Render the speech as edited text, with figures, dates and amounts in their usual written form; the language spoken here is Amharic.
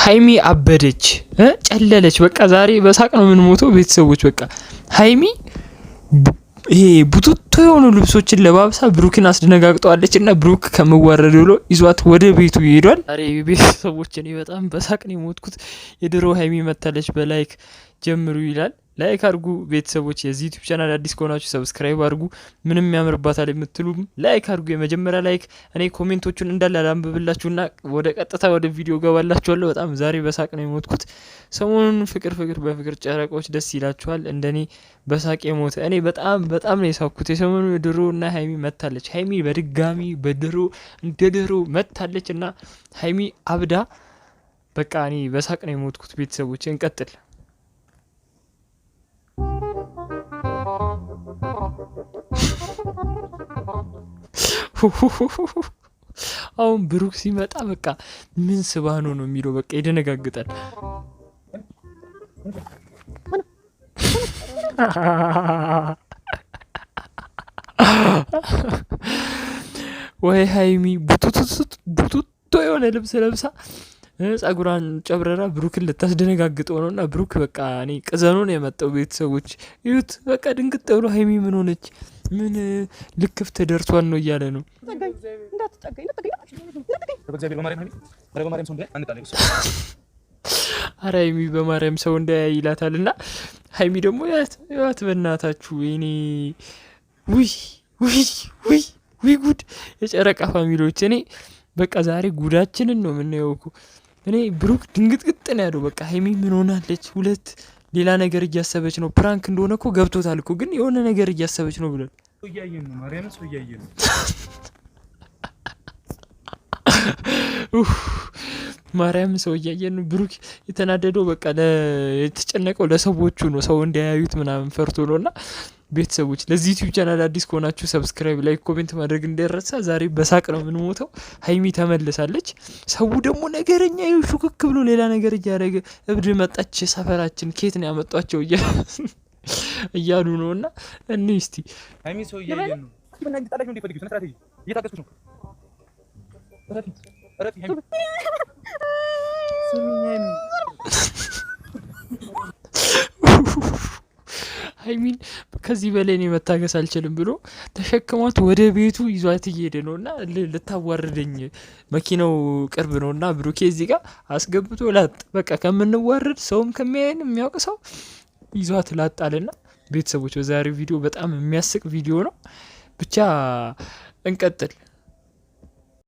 ሀይሚ አበደች ጨለለች። በቃ ዛሬ በሳቅ ነው የምንሞተው ቤተሰቦች። በቃ ሀይሚ ይሄ ቡቱቶ የሆኑ ልብሶችን ለባብሳ ብሩክን አስደነጋግጠዋለች እና ብሩክ ከመዋረድ ብሎ ይዟት ወደ ቤቱ ይሄዷል። ዛሬ ቤተሰቦች እኔ በጣም በሳቅ ነው የሞትኩት። የድሮ ሀይሚ መታለች። በላይክ ጀምሩ ይላል። ላይክ አድርጉ ቤተሰቦች። የዚህ ዩቲዩብ ቻናል አዲስ ከሆናችሁ ሰብስክራይብ አድርጉ። ምንም ያምርባታል የምትሉም ላይክ አድርጉ። የመጀመሪያ ላይክ። እኔ ኮሜንቶቹን እንዳለ አላንብብላችሁና ወደ ቀጥታ ወደ ቪዲዮ ገባላችኋለሁ። በጣም ዛሬ በሳቅ ነው የሞትኩት። ሰሞኑን ፍቅር በፍቅር ጨረቆች ደስ ይላችኋል? እንደኔ በሳቅ የሞተ እኔ በጣም ነው የሳኩት። የሰሞኑ ድሮ እና ሀይሚ መታለች። ሀይሚ በድጋሚ በድሮ እንደ ድሮ መታለች እና ሀይሚ አብዳ በቃ እኔ በሳቅ ነው የሞትኩት ቤተሰቦች። እንቀጥል። አሁን ብሩክ ሲመጣ በቃ ምን ስባኖ ነው የሚለው በቃ ይደነጋግጣል። ወይ ሀይሚ ቡቱቶ የሆነ ልብስ ለብሳ ጸጉሯን ጨብረራ ብሩክን ልታስደነጋግጠው ነው እና ብሩክ በቃ እኔ ቅዘኑ ነው የመጣው ቤተሰቦች ይሁት በቃ ድንግጥ ብሎ ሀይሚ ምን ሆነች? ምን ልክፍት ደርሷን ነው እያለ ነው። አረ ሀይሚ በማርያም ሰው እንዳያይ ይላታል እና ሀይሚ ደግሞ ያት በእናታችሁ ወይኔ ውይ ጉድ የጨረቃ ፋሚሊዎች። እኔ በቃ ዛሬ ጉዳችንን ነው የምናየው እኮ። እኔ ብሩክ ድንግጥግጥ ነው ያለው። በቃ ሀይሚ ምን ሆናለች? ሁለት ሌላ ነገር እያሰበች ነው። ፕራንክ እንደሆነ እኮ ገብቶታል እኮ ግን የሆነ ነገር እያሰበች ነው ብለን ማርያም ሰው እያየን ነው። ብሩክ የተናደደው በቃ የተጨነቀው ለሰዎቹ ነው፣ ሰው እንዲያዩት ምናምን ፈርቶ ነው። እና ቤተሰቦች ለዚህ ዩቲዩብ ቻናል አዲስ ከሆናችሁ ሰብስክራይብ፣ ላይክ፣ ኮሜንት ማድረግ እንዳይረሳ። ዛሬ በሳቅ ነው የምንሞተው። ሀይሚ ተመልሳለች። ሰው ደግሞ ነገረኛ ሹክክ ብሎ ሌላ ነገር እያደረገ እብድ መጣች ሰፈራችን ኬት ነው ያመጧቸው እያሉ ነው። እና እኔ እስቲ ሀይሚ ሰው እያየን ነው። ሀይሚን ከዚህ በላይ እኔ መታገስ አልችልም ብሎ ተሸክሟት ወደ ቤቱ ይዟት እየሄደ ነው እና ልታዋርደኝ መኪናው ቅርብ ነው እና ብሩኬ እዚህ ጋር አስገብቶ ላጥ በቃ ከምንዋረድ ሰውም ከሚያየን የሚያውቅ ሰው ይዟት ላጣልና ቤተሰቦች በዛሬው ቪዲዮ በጣም የሚያስቅ ቪዲዮ ነው። ብቻ እንቀጥል።